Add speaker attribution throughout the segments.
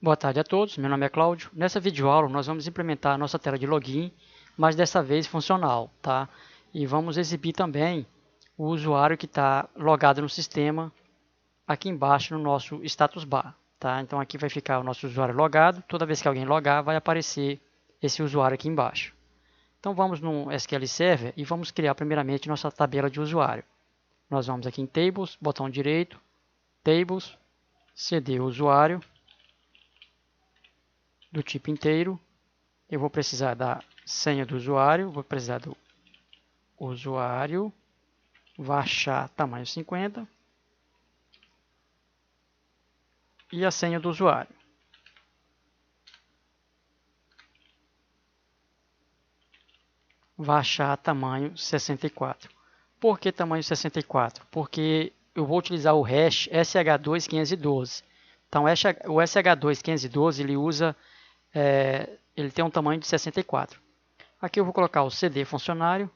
Speaker 1: Boa tarde a todos, meu nome é Cláudio. Nessa videoaula nós vamos implementar a nossa tela de login, mas dessa vez funcional, tá? E vamos exibir também o usuário que está logado no sistema aqui embaixo no nosso status bar, tá? Então aqui vai ficar o nosso usuário logado, toda vez que alguém logar vai aparecer esse usuário aqui embaixo. Então vamos no SQL Server e vamos criar primeiramente nossa tabela de usuário. Nós vamos aqui em Tables, botão direito, Tables, CD usuário, do tipo inteiro. Eu vou precisar da senha do usuário, vou precisar do usuário, varchar tamanho 50 e a senha do usuário. Varchar tamanho 64. Por que tamanho 64? Porque eu vou utilizar o hash sh2.512. Então o sh2.512 ele usa, ele tem um tamanho de 64. Aqui eu vou colocar o cd funcionário.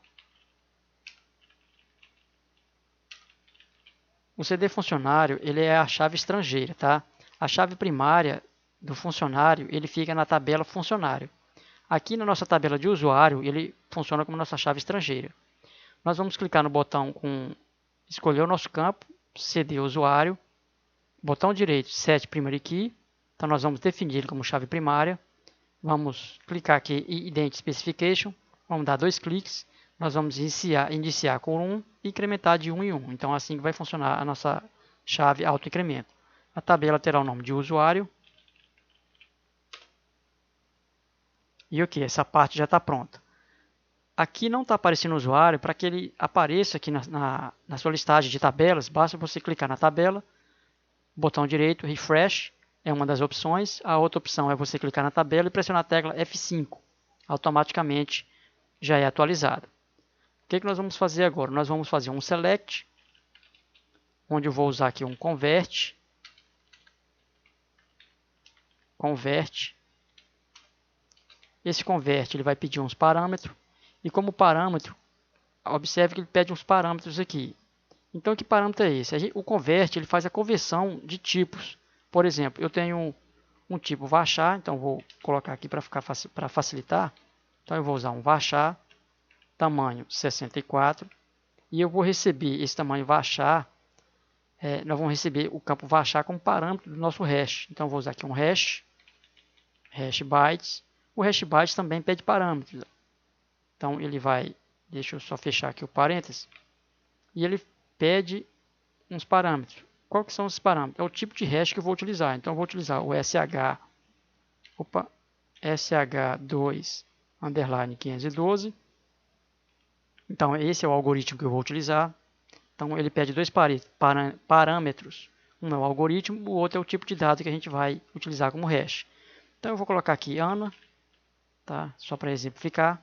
Speaker 1: O cd funcionário ele é a chave estrangeira, tá? A chave primária do funcionário ele fica na tabela funcionário. Aqui na nossa tabela de usuário ele funciona como nossa chave estrangeira. Nós vamos clicar no botão com escolher o nosso campo, cd usuário, botão direito set primary key. Então nós vamos definir ele como chave primária. Vamos clicar aqui em Ident Specification, vamos dar 2 cliques, nós vamos iniciar com 1 e incrementar de 1 em 1. Então assim que vai funcionar a nossa chave auto-incremento. A tabela terá o nome de usuário. E ok, essa parte já está pronta. Aqui não está aparecendo o usuário, para que ele apareça aqui na sua listagem de tabelas, basta você clicar na tabela, botão direito, refresh, é uma das opções. A outra opção é você clicar na tabela e pressionar a tecla F5. Automaticamente já é atualizado. O que nós vamos fazer agora? Nós vamos fazer um select, onde eu vou usar aqui um convert. Esse convert ele vai pedir uns parâmetros. E como parâmetro, observe que ele pede uns parâmetros aqui. Então que parâmetro é esse? O convert ele faz a conversão de tipos. Por exemplo, eu tenho um tipo varchar, então vou colocar aqui para facilitar. Então eu vou usar um varchar, tamanho 64, e eu vou receber esse tamanho varchar, nós vamos receber o campo varchar como parâmetro do nosso hash. Então eu vou usar aqui um hash bytes. O hash bytes também pede parâmetros. Então ele vai, deixa eu só fechar aqui o parênteses, e ele pede uns parâmetros. Qual que são esses parâmetros? É o tipo de hash que eu vou utilizar. Então eu vou utilizar o sh2_512. Então esse é o algoritmo que eu vou utilizar. Então ele pede dois parâmetros. Um é o algoritmo, o outro é o tipo de dado que a gente vai utilizar como hash. Então eu vou colocar aqui Ana, tá? Só para exemplificar.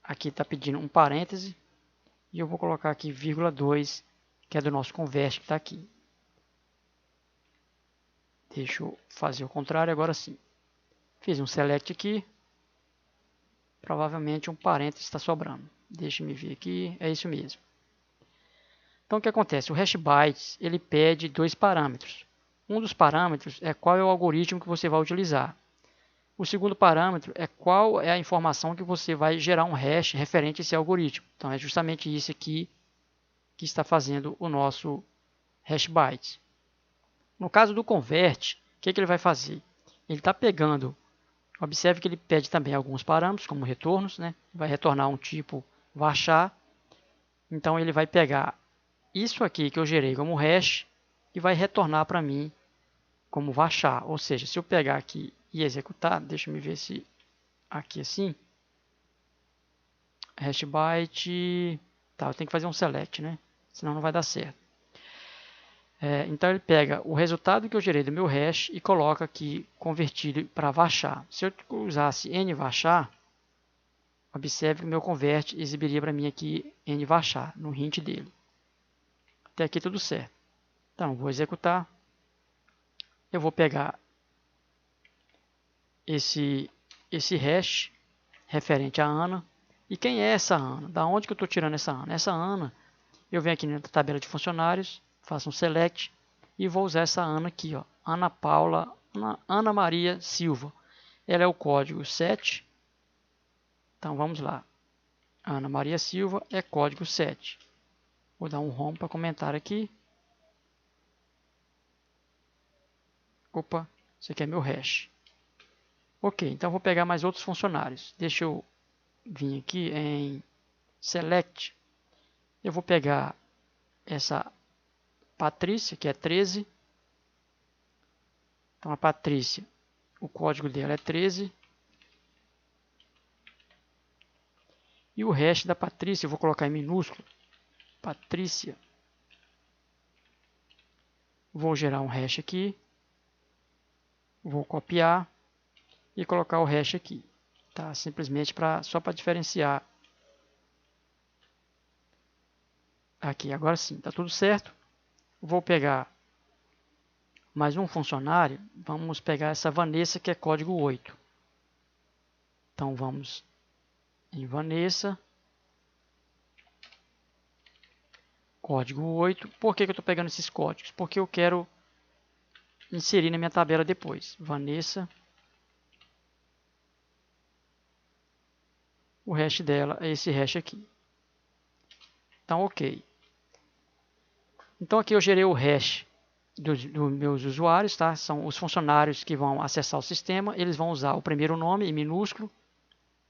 Speaker 1: Aqui está pedindo um parêntese. E eu vou colocar aqui vírgula 2, que é do nosso convert que está aqui. Deixa eu fazer o contrário agora sim. Fiz um select aqui. Provavelmente um parêntese está sobrando. Deixa-me ver aqui. É isso mesmo. Então o que acontece? O hash bytes ele pede dois parâmetros. Um dos parâmetros é qual é o algoritmo que você vai utilizar. O segundo parâmetro é qual é a informação que você vai gerar um hash referente a esse algoritmo. Então é justamente isso aqui que está fazendo o nosso hash bytes. No caso do convert, o que ele vai fazer? Ele está pegando, observe que ele pede também alguns parâmetros, como retornos, né? Vai retornar um tipo varchar. Então ele vai pegar isso aqui que eu gerei como hash e vai retornar para mim como varchar. Ou seja, se eu pegar aqui e executar, deixa eu ver se aqui assim, hash byte, tá, eu tenho que fazer um select, né? Senão não vai dar certo. Então ele pega o resultado que eu gerei do meu hash e coloca aqui convertido para varchar. Se eu usasse nvarchar, observe que o meu convert exibiria para mim aqui nvarchar no hint dele. Até aqui tudo certo. Então vou executar. Eu vou pegar esse hash referente a Ana. E quem é essa Ana? Da onde que eu estou tirando essa Ana? Essa Ana, eu venho aqui na tabela de funcionários, faço um select e vou usar essa Ana aqui, ó, Ana Maria Silva. Ela é o código 7. Então vamos lá. Ana Maria Silva é código 7. Vou dar um home para comentar aqui. Opa, isso aqui é meu hash. Ok, então vou pegar mais outros funcionários. Deixa eu vir aqui em Select. Eu vou pegar essa Patrícia, que é 13. Então a Patrícia, o código dela é 13. E o hash da Patrícia eu vou colocar em minúsculo. Patrícia. Vou gerar um hash aqui. Vou copiar e colocar o hash aqui. Tá? Simplesmente só para diferenciar. Aqui, agora sim, está tudo certo. Vou pegar mais um funcionário. Vamos pegar essa Vanessa, que é código 8. Então vamos em Vanessa. Código 8. Por que eu estou pegando esses códigos? Porque eu quero inserir na minha tabela depois. Vanessa. O hash dela é esse hash aqui. Então, ok. Então aqui eu gerei o hash dos meus usuários, tá? São os funcionários que vão acessar o sistema. Eles vão usar o primeiro nome em minúsculo,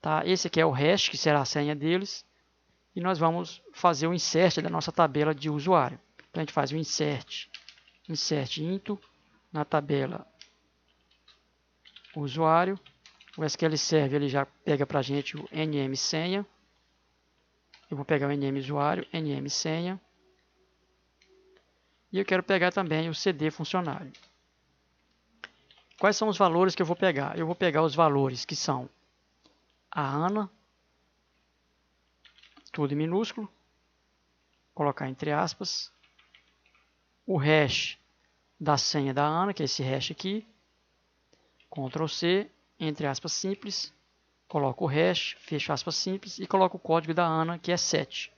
Speaker 1: tá? Esse aqui é o hash, que será a senha deles. E nós vamos fazer o insert da nossa tabela de usuário. Então a gente faz o insert into na tabela usuário. O SQL Server ele já pega para a gente o nm senha. Eu vou pegar o nm usuário, nm senha. E eu quero pegar também o cd funcionário. Quais são os valores que eu vou pegar? Eu vou pegar os valores que são a Ana, tudo em minúsculo, colocar entre aspas, o hash da senha da Ana, que é esse hash aqui, Ctrl C, entre aspas simples, coloco o hash, fecho aspas simples e coloco o código da Ana, que é 7.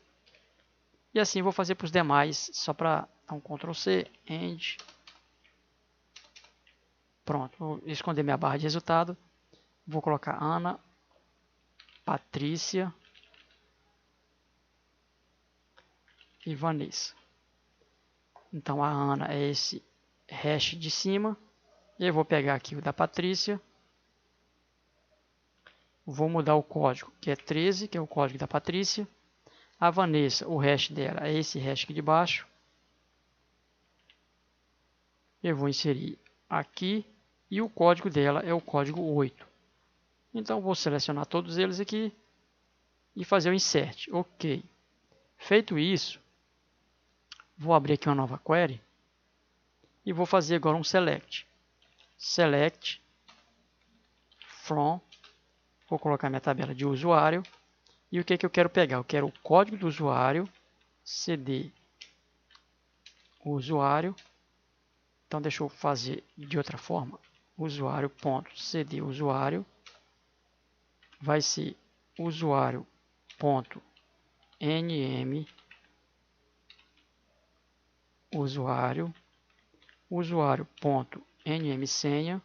Speaker 1: E assim vou fazer para os demais, só para dar um Ctrl C, End. Pronto, vou esconder minha barra de resultado. Vou colocar Ana, Patrícia e Vanessa. Então a Ana é esse hash de cima. Eu vou pegar aqui o da Patrícia. Vou mudar o código, que é 13, que é o código da Patrícia. A Vanessa, o hash dela é esse hash aqui de baixo. Eu vou inserir aqui. E o código dela é o código 8. Então vou selecionar todos eles aqui e fazer o insert. Ok. Feito isso, vou abrir aqui uma nova query e vou fazer agora um select. Select from, vou colocar minha tabela de usuário e o que eu quero pegar? Eu quero o código do usuário, cd usuário. Então deixa eu fazer de outra forma. Usuário.cd usuário vai ser usuário.nm usuário, usuário.nm senha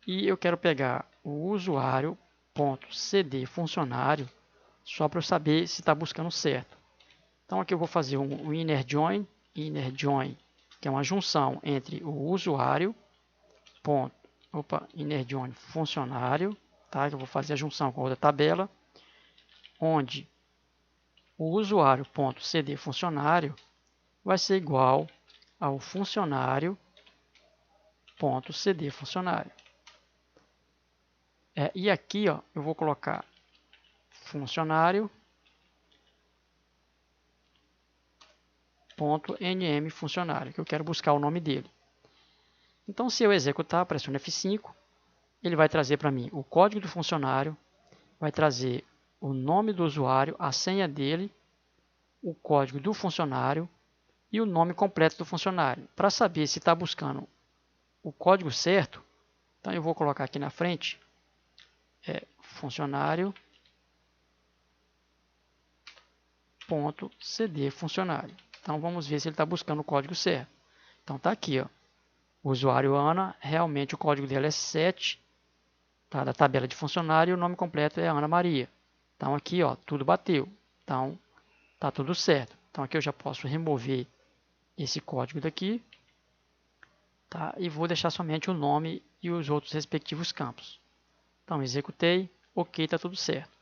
Speaker 1: e eu quero pegar o usuário.cd funcionário só para eu saber se está buscando certo. Então aqui eu vou fazer um inner join, que é uma junção entre o usuário inner join funcionário, tá? Que eu vou fazer a junção com outra tabela, onde o usuário.cd funcionário vai ser igual ao funcionário.cd funcionário. E aqui ó, eu vou colocar funcionário.nm funcionário, que eu quero buscar o nome dele. Então se eu executar, pressiono F5, ele vai trazer para mim o código do funcionário, vai trazer o nome do usuário, a senha dele, o código do funcionário e o nome completo do funcionário. Para saber se está buscando o código certo, então eu vou colocar aqui na frente funcionário.cd funcionário. Então vamos ver se ele está buscando o código certo. Então está aqui, ó, o usuário Ana, realmente o código dela é 7, tá, da tabela de funcionário, e o nome completo é Ana Maria. Então aqui, ó, tudo bateu. Então tá tudo certo. Então aqui eu já posso remover esse código daqui, tá? E vou deixar somente o nome e os outros respectivos campos. Então executei, ok, tá tudo certo.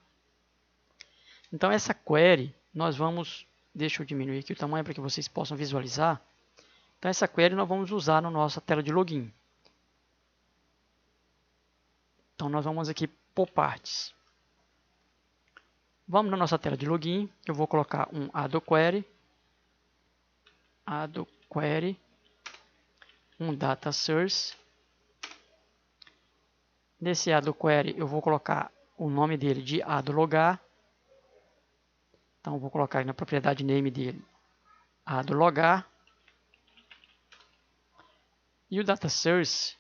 Speaker 1: Então essa query nós vamos, deixa eu diminuir aqui o tamanho para que vocês possam visualizar. Então essa query nós vamos usar na nossa tela de login. Então nós vamos aqui por partes. Vamos na nossa tela de login, eu vou colocar um AddoQuery, um data source. Nesse AddoQuery eu vou colocar o nome dele de AddoLogar. Então eu vou colocar na propriedade name dele AddoLogar. E o data source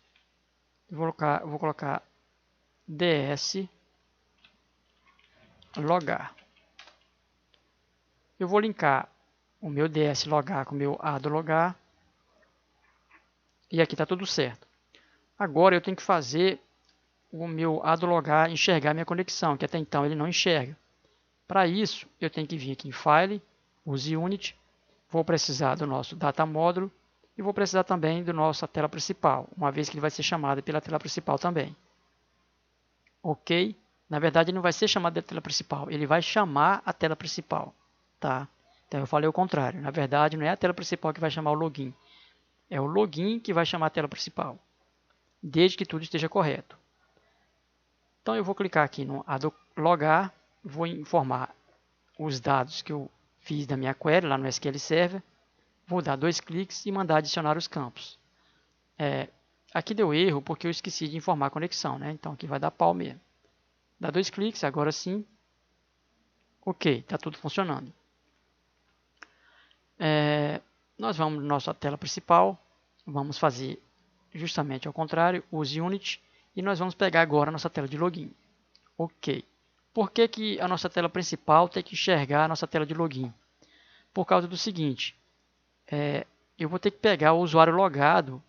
Speaker 1: eu vou colocar ds logar. Eu vou linkar o meu ds logar com o meu AddoLogar. E aqui está tudo certo. Agora eu tenho que fazer o meu AddoLogar enxergar minha conexão, que até então ele não enxerga. Para isso, eu tenho que vir aqui em File, Use Unit, vou precisar do nosso Data Módulo e vou precisar também da nossa tela principal, uma vez que ele vai ser chamado pela tela principal também. Ok? Na verdade, ele não vai ser chamado da tela principal, ele vai chamar a tela principal. Tá? Então eu falei o contrário, na verdade não é a tela principal que vai chamar o login, é o login que vai chamar a tela principal, desde que tudo esteja correto. Então eu vou clicar aqui no AddoLogar, vou informar os dados que eu fiz da minha query lá no SQL Server, vou dar 2 cliques e mandar adicionar os campos. Aqui deu erro porque eu esqueci de informar a conexão, né? Então aqui vai dar pau mesmo. Dá 2 cliques, agora sim. Ok, está tudo funcionando. Nós vamos na nossa tela principal, vamos fazer justamente ao contrário, use Unity, e nós vamos pegar agora a nossa tela de login. Ok. Por que a nossa tela principal tem que enxergar a nossa tela de login? Por causa do seguinte, eu vou ter que pegar o usuário logado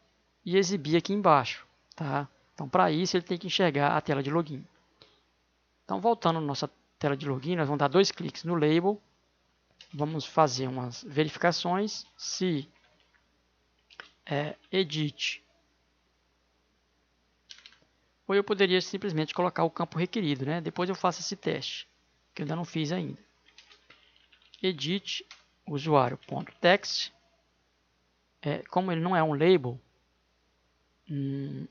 Speaker 1: e exibir aqui embaixo. Tá? Então, para isso, ele tem que enxergar a tela de login. Então, voltando na nossa tela de login, nós vamos dar 2 cliques no label, vamos fazer umas verificações, se edit, ou eu poderia simplesmente colocar o campo requerido, né? Depois eu faço esse teste, que eu ainda não fiz ainda. Edit usuário.text, como ele não é um label,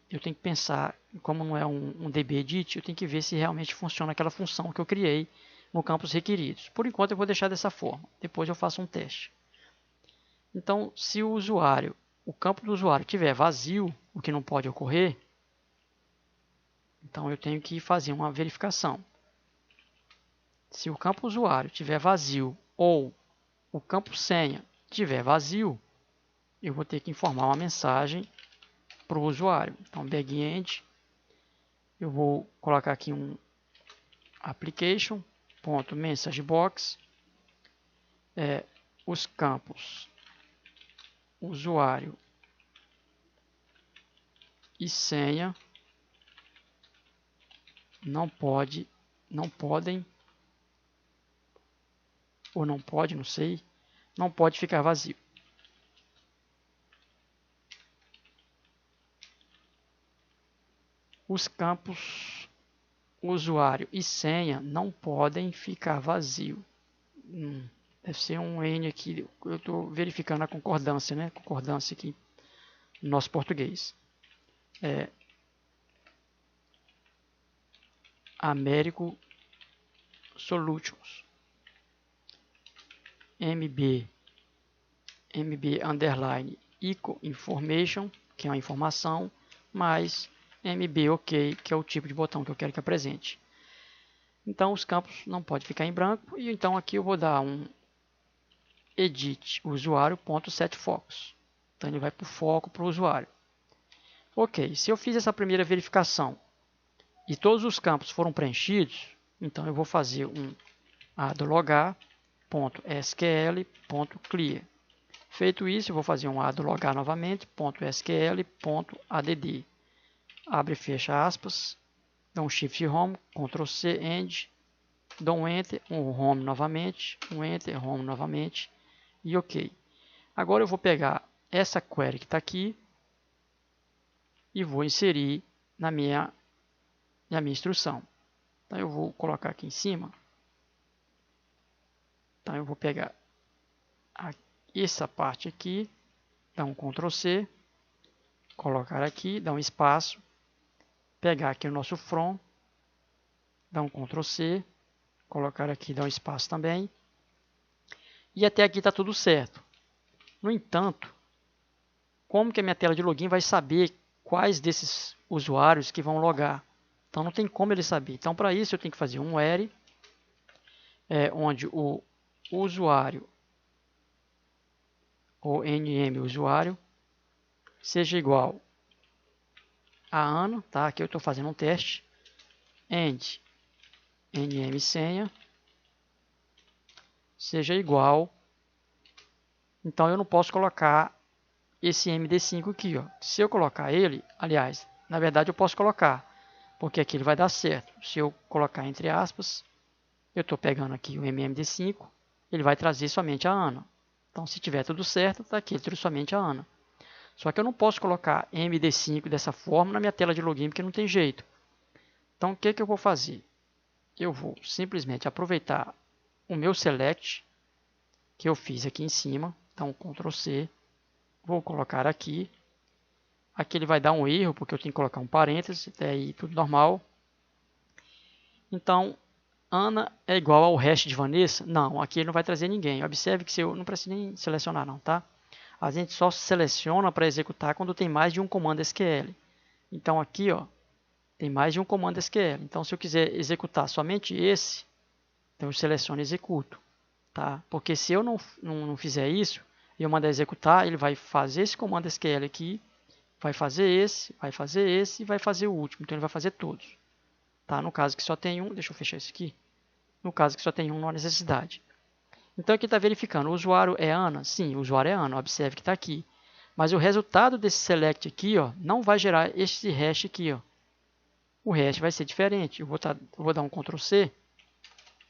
Speaker 1: eu tenho que pensar, como não é um dbEdit, eu tenho que ver se realmente funciona aquela função que eu criei no campos requeridos. Por enquanto eu vou deixar dessa forma, depois eu faço um teste. Então, se o campo do usuário estiver vazio, o que não pode ocorrer, então eu tenho que fazer uma verificação. Se o campo usuário estiver vazio ou o campo senha estiver vazio, eu vou ter que informar uma mensagem para o usuário. Então, backend, eu vou colocar aqui um application.messagebox, os campos usuário e senha não podem, ou não pode, não sei, não pode ficar vazio. Os campos usuário e senha não podem ficar vazio. Deve ser um N aqui, eu estou verificando a concordância, né? Concordância aqui no nosso português. Américo Solutions. MB underline equal information, que é uma informação, mais MB OK, que é o tipo de botão que eu quero que apresente. Então os campos não podem ficar em branco, e então aqui eu vou dar um edit usuário.setFocus. Então ele vai para o foco para o usuário. Ok, se eu fiz essa primeira verificação e todos os campos foram preenchidos, então eu vou fazer um AddoLogar.sql.clear. Feito isso, eu vou fazer um add logar novamente, .sql.add. Abre e fecha aspas, dá um Shift Home, Ctrl C, End, dou um Enter, um Home novamente, um Enter, Home novamente e OK. Agora eu vou pegar essa query que está aqui e vou inserir na minha instrução. Então eu vou colocar aqui em cima. Então eu vou pegar essa parte aqui, dar um Ctrl C, colocar aqui, dar um espaço, pegar aqui o nosso from, dar um Ctrl C, colocar aqui, dar um espaço também. E até aqui está tudo certo. No entanto, como que a minha tela de login vai saber quais desses usuários que vão logar? Então não tem como ele saber. Então para isso eu tenho que fazer um where, onde o usuário, ou nm usuário, seja igual a Ana, tá? Aqui eu estou fazendo um teste, and nm senha seja igual, então eu não posso colocar esse md5 aqui, ó. Se eu colocar ele, aliás, na verdade eu posso colocar, porque aqui ele vai dar certo. Se eu colocar entre aspas, eu estou pegando aqui o mmd5, ele vai trazer somente a Ana. Então se tiver tudo certo, está aqui, ele trouxe somente a Ana. Só que eu não posso colocar md5 dessa forma na minha tela de login, porque não tem jeito. Então o que eu vou fazer? Eu vou simplesmente aproveitar o meu select, que eu fiz aqui em cima. Então Ctrl C, vou colocar aqui. Aqui ele vai dar um erro, porque eu tenho que colocar um parênteses, até aí tudo normal. Então, Ana é igual ao hash de Vanessa? Não, aqui ele não vai trazer ninguém. Observe que eu não preciso nem selecionar não, tá? A gente só seleciona para executar quando tem mais de um comando SQL. Então aqui, ó, tem mais de um comando SQL. Então se eu quiser executar somente esse, então eu seleciono e executo, tá? Porque se eu não fizer isso, e eu mandar executar, ele vai fazer esse comando SQL aqui, vai fazer esse e vai fazer o último. Então ele vai fazer todos. Tá? No caso que só tem um, deixa eu fechar isso aqui. No caso que só tem um, não há necessidade. Então aqui está verificando, o usuário é Ana? Sim, o usuário é Ana, observe que está aqui. Mas o resultado desse select aqui, ó, não vai gerar esse hash aqui. Ó. O hash vai ser diferente. Eu vou dar um Ctrl C,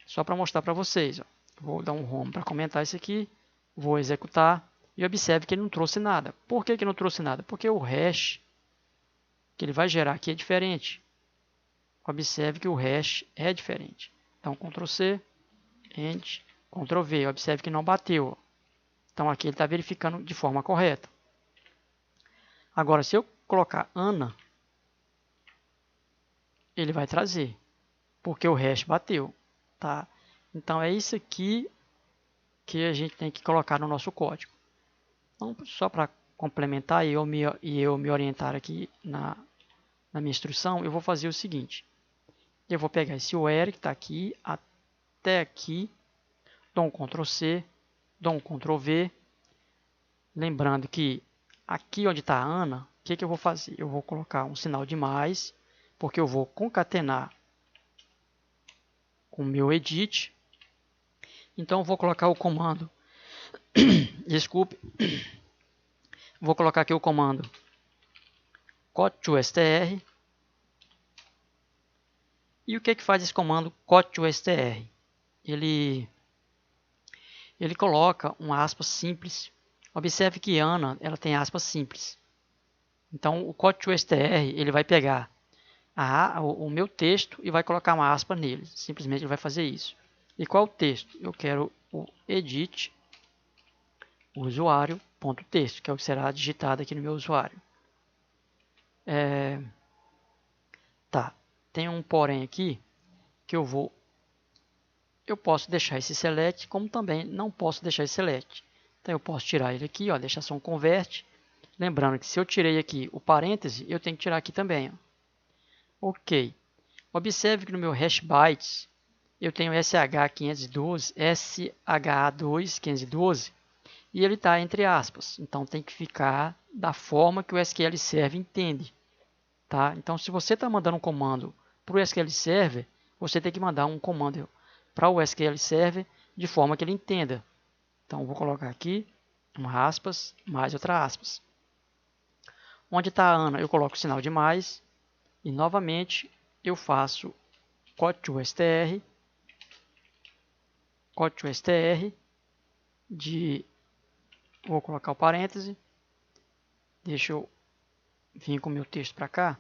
Speaker 1: só para mostrar para vocês. Ó. Vou dar um home para comentar isso aqui, vou executar e observe que ele não trouxe nada. Por que não trouxe nada? Porque o hash que ele vai gerar aqui é diferente. Observe que o hash é diferente. Então, Ctrl C, End, Ctrl V. Observe que não bateu. Então, aqui ele está verificando de forma correta. Agora, se eu colocar Ana, ele vai trazer, porque o hash bateu. Tá? Então, é isso aqui que a gente tem que colocar no nosso código. Então, só para complementar e eu me orientar aqui na minha instrução, eu vou fazer o seguinte. Eu vou pegar esse where que está aqui até aqui, dou um Ctrl C, dou um Ctrl V. Lembrando que aqui onde está a Ana, o que eu vou fazer? Eu vou colocar um sinal de mais, porque eu vou concatenar com o meu edit. Então eu vou colocar o comando, desculpe, vou colocar aqui o comando cut2str. E o que faz esse comando cut2str? Ele coloca uma aspas simples. Observe que Ana ela tem aspas simples. Então o cut2str ele vai pegar o meu texto e vai colocar uma aspa nele. Simplesmente ele vai fazer isso. E qual o texto? Eu quero o edit usuário.texto, que é o que será digitado aqui no meu usuário. Tá. Tem um porém aqui que eu posso deixar esse select, como também não posso deixar esse select. Então eu posso tirar ele aqui, ó, deixar só um convert. Lembrando que se eu tirei aqui o parêntese, eu tenho que tirar aqui também. Ó. Ok. Observe que no meu hash bytes eu tenho SH512, SHA2 512 e ele está entre aspas. Então tem que ficar da forma que o SQL Server entende. Tá? Então se você está mandando um comando para o SQL Server, você tem que mandar um comando para o SQL Server de forma que ele entenda. Então vou colocar aqui uma aspas, mais outra aspas. Onde está a Ana, eu coloco o sinal de mais. E novamente eu faço cut2str, vou colocar o parêntese, deixa eu vir com o meu texto para cá,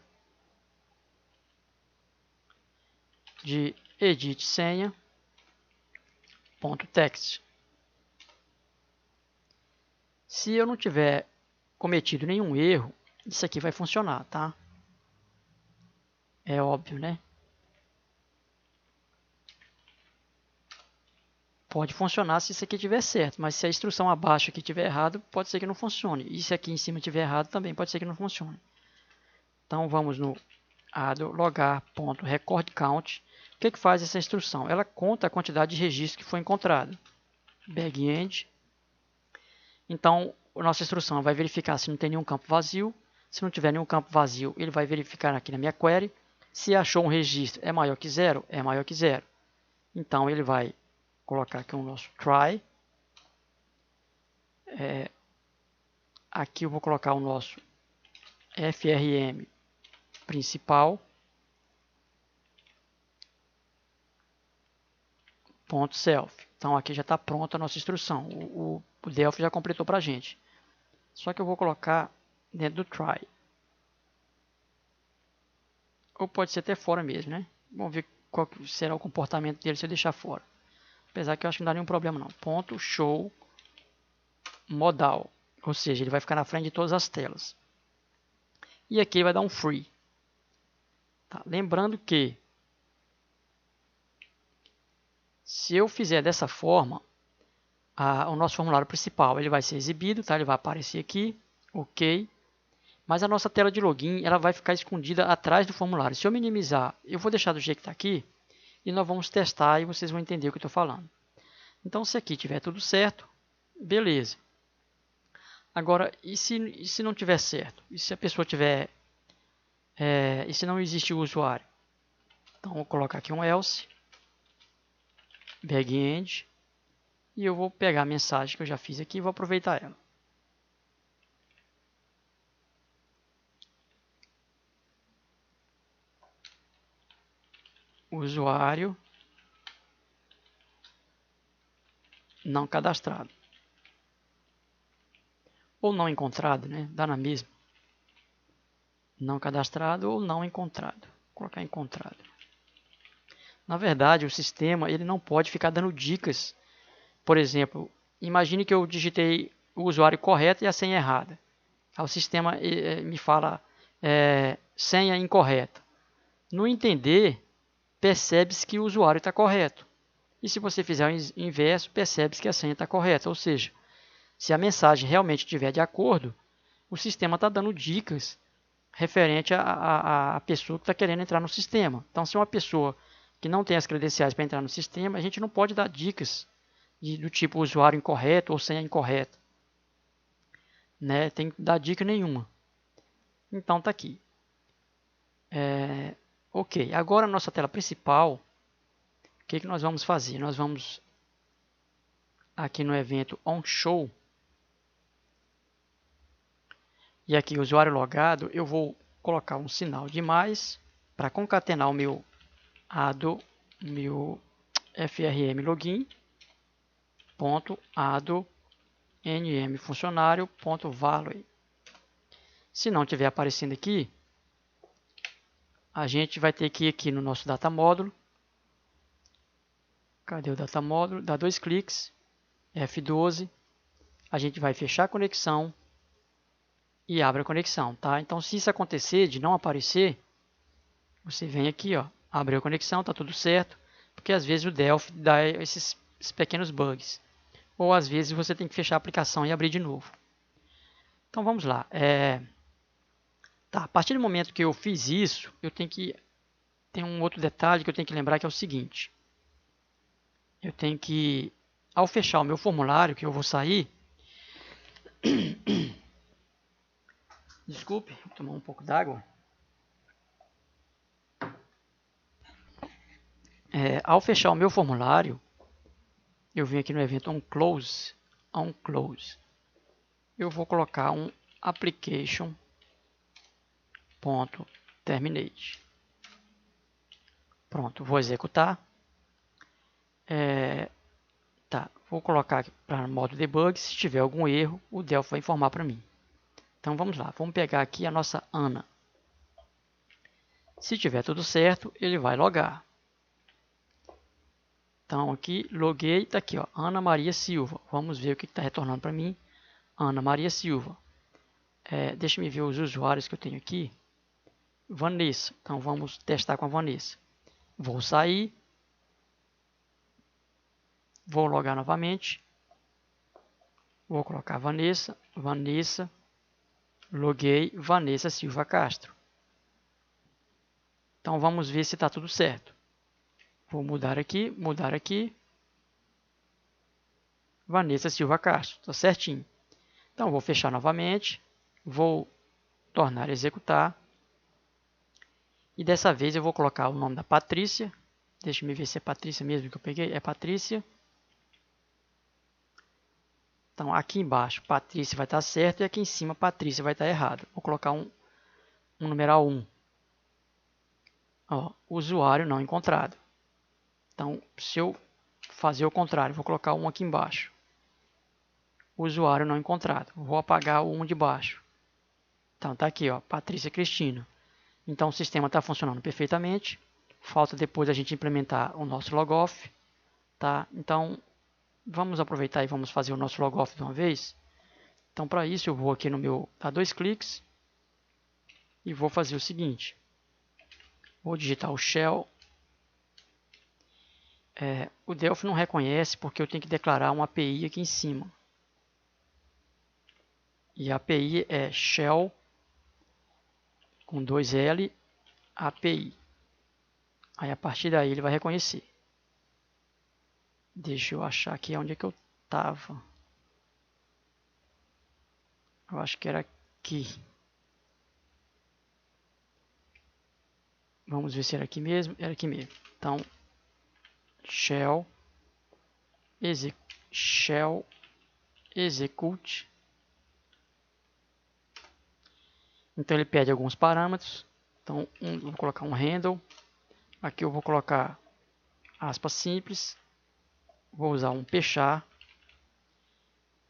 Speaker 1: de edit senha, ponto text. Se eu não tiver cometido nenhum erro, isso aqui vai funcionar, tá? É óbvio, né? Pode funcionar se isso aqui estiver certo, mas se a instrução abaixo aqui estiver errado, pode ser que não funcione. E se aqui em cima estiver errado, também pode ser que não funcione. Então vamos no logar.recordCount. O que faz essa instrução? Ela conta a quantidade de registros que foi encontrado. Backend. Então, a nossa instrução vai verificar se não tem nenhum campo vazio. Se não tiver nenhum campo vazio, ele vai verificar aqui na minha query. Se achou um registro é maior que zero, é maior que zero. Então, ele vai colocar aqui o nosso try. Aqui eu vou colocar o nosso frm principal. .self. Então aqui já está pronta a nossa instrução. O Delphi já completou para a gente. Só que eu vou colocar dentro do try. Ou pode ser até fora mesmo, né? Vamos ver qual será o comportamento dele se eu deixar fora. Apesar que eu acho que não dá nenhum problema não. Ponto show modal. Ou seja, ele vai ficar na frente de todas as telas. E aqui ele vai dar um free. Tá? Lembrando que se eu fizer dessa forma, o nosso formulário principal ele vai ser exibido, tá? Ele vai aparecer aqui, ok. Mas a nossa tela de login ela vai ficar escondida atrás do formulário. Se eu minimizar, eu vou deixar do jeito que está aqui e nós vamos testar e vocês vão entender o que eu estou falando. Então, se aqui tiver tudo certo, beleza. Agora, e se não tiver certo? E se a pessoa tiver... e se não existe o usuário? Então, vou colocar aqui um else, backend, e eu vou pegar a mensagem que eu já fiz aqui e vou aproveitar ela. Usuário não cadastrado. Ou não encontrado, né? Dá na mesma. Não cadastrado ou não encontrado. Vou colocar encontrado. Na verdade, o sistema ele não pode ficar dando dicas. Por exemplo, imagine que eu digitei o usuário correto e a senha errada. Aí o sistema me fala senha incorreta. No entender, percebe-se que o usuário está correto. E se você fizer o inverso, percebe-se que a senha está correta. Ou seja, se a mensagem realmente estiver de acordo, o sistema está dando dicas referente à pessoa que está querendo entrar no sistema. Então, se uma pessoa que não tem as credenciais para entrar no sistema, a gente não pode dar dicas do tipo usuário incorreto ou senha incorreta. Né? Tem que dar dica nenhuma. Então, está aqui. Ok, agora a nossa tela principal, o que nós vamos fazer? Nós vamos aqui no evento onShow. E aqui, usuário logado, eu vou colocar um sinal de mais para concatenar o meu frm login .ado nm funcionário.value. Se não estiver aparecendo aqui, a gente vai ter que ir aqui no nosso data módulo. Cadê o data módulo? Dá 2 cliques, F12. A gente vai fechar a conexão e abre a conexão, tá? Então, se isso acontecer de não aparecer, você vem aqui, ó, abre a conexão, tá tudo certo, porque às vezes o Delphi dá esses pequenos bugs. Ou às vezes você tem que fechar a aplicação e abrir de novo. Então vamos lá. Tá, a partir do momento que eu fiz isso, eu tenho que... Tem um outro detalhe que eu tenho que lembrar que é o seguinte. Eu tenho que... Ao fechar o meu formulário, que eu vou sair... Desculpe, vou tomar um pouco d'água. Ao fechar o meu formulário, eu venho aqui no evento onClose. eu vou colocar um application.terminate. Pronto, vou executar. Vou colocar aqui para modo debug. Se tiver algum erro, o Delphi vai informar para mim. Então vamos lá, vamos pegar aqui a nossa Ana. Se tiver tudo certo, ele vai logar. Então aqui, loguei, está aqui, ó, Ana Maria Silva. Vamos ver o que está retornando para mim. Ana Maria Silva. Deixa eu ver os usuários que eu tenho aqui. Vanessa. Então vamos testar com a Vanessa. Vou sair. Vou logar novamente. Vou colocar Vanessa. Vanessa. Loguei. Vanessa Silva Castro. Então vamos ver se está tudo certo. Vou mudar aqui. Mudar aqui. Vanessa Silva Castro. Está certinho. Então vou fechar novamente. Vou tornar a executar. E dessa vez eu vou colocar o nome da Patrícia. Deixa eu ver se é Patrícia mesmo que eu peguei. É Patrícia. Então aqui embaixo Patrícia vai estar certo e aqui em cima Patrícia vai estar errado. Vou colocar um numeral 1. Ó, usuário não encontrado. Então se eu fazer o contrário, vou colocar um aqui embaixo. Usuário não encontrado. Vou apagar o 1 de baixo. Então tá aqui, ó, Patrícia Cristina. Então o sistema está funcionando perfeitamente. Falta depois a gente implementar o nosso logoff, tá? Então vamos aproveitar e vamos fazer o nosso logoff de uma vez. Então para isso eu vou aqui no meu, dar 2 cliques e vou fazer o seguinte. Vou digitar o shell. O Delphi não reconhece porque eu tenho que declarar uma API aqui em cima. E a API é shell com 2L API. Aí a partir daí ele vai reconhecer. Deixa eu achar aqui onde é que eu estava. Eu acho que era aqui. Vamos ver se era aqui mesmo. Era aqui mesmo. Então, shell execute. Então ele pede alguns parâmetros. Então vou colocar um handle. Aqui eu vou colocar aspas simples. Vou usar um pchar.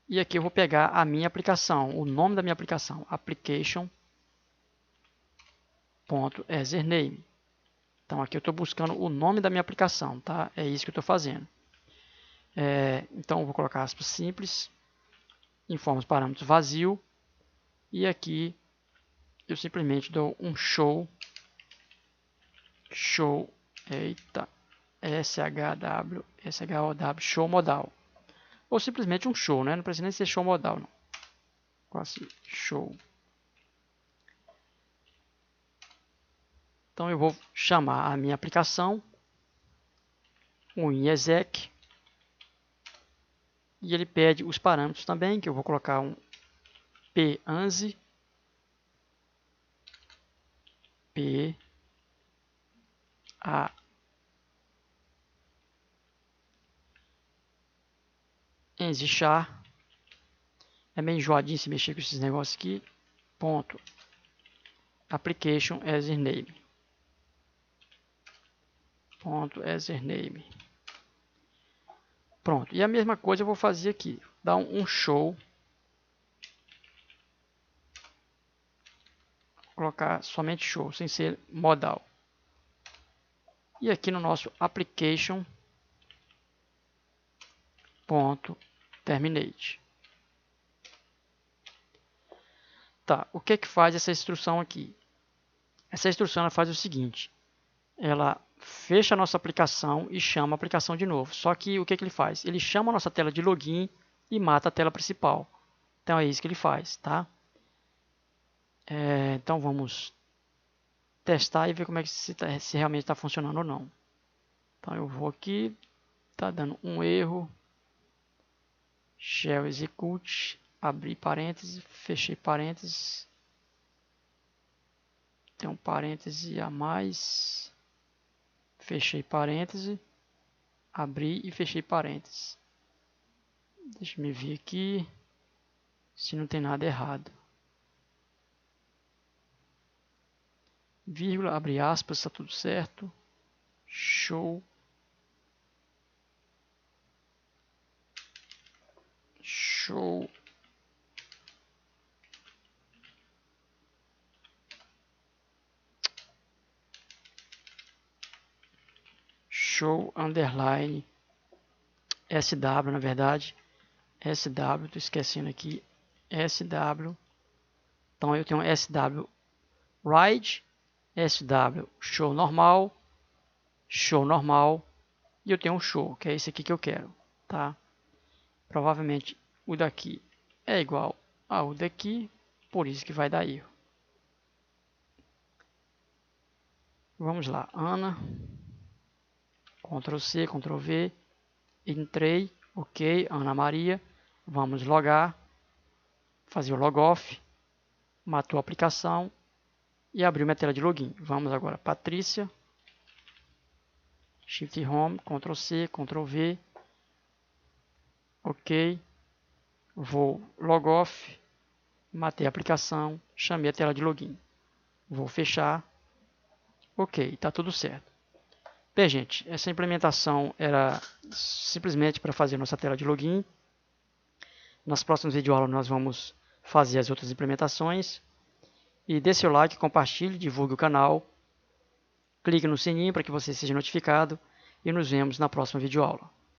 Speaker 1: E aqui eu vou pegar a minha aplicação, o nome da minha aplicação, application.username. Então aqui eu estou buscando o nome da minha aplicação, tá? É isso que eu estou fazendo. Então eu vou colocar aspas simples, informo os parâmetros vazio, e aqui eu simplesmente dou um show, eita, SHOW, show modal. Ou simplesmente um show, né? Não precisa nem ser show modal, não. Quase show. Então eu vou chamar a minha aplicação, o inexec, e ele pede os parâmetros também, que eu vou colocar um panzi, char. É meio enjoadinho se mexer com esses negócios aqui. Ponto. Application username. Ponto username. Pronto. E a mesma coisa eu vou fazer aqui. Dar um show. Vou colocar somente show, sem ser modal. E aqui no nosso application. Ponto terminate. Tá, o que faz essa instrução aqui? Essa instrução ela faz o seguinte, ela fecha a nossa aplicação e chama a aplicação de novo. Só que o que ele faz? Ele chama a nossa tela de login e mata a tela principal. Então é isso que ele faz, tá? Então vamos testar e ver como é que se realmente está funcionando ou não. Então eu vou aqui, está dando um erro. Shell execute, abri parênteses, fechei parênteses. Tem um parêntese a mais. Fechei parêntese. Abri e fechei parênteses. Deixa eu ver aqui. se não tem nada errado. Vírgula, abre aspas, está tudo certo. Show. Show. Show underline SW, na verdade. SW, tô esquecendo aqui. SW. Então eu tenho SW ride, SW show normal, e eu tenho um show, que é esse aqui que eu quero, tá? Provavelmente o daqui é igual ao daqui, por isso que vai dar erro. Vamos lá, Ana, Ctrl C, Ctrl V, entrei, ok, Ana Maria, vamos logar, fazer o logoff, matou a aplicação e abriu minha tela de login. Vamos agora, Patrícia, Shift Home, Ctrl C, Ctrl V, ok, vou logoff, matei a aplicação, chamei a tela de login, vou fechar, ok, está tudo certo. Bem, gente, essa implementação era simplesmente para fazer nossa tela de login. Nas próximas videoaulas nós vamos fazer as outras implementações. E dê seu like, compartilhe, divulgue o canal. Clique no sininho para que você seja notificado. E nos vemos na próxima videoaula.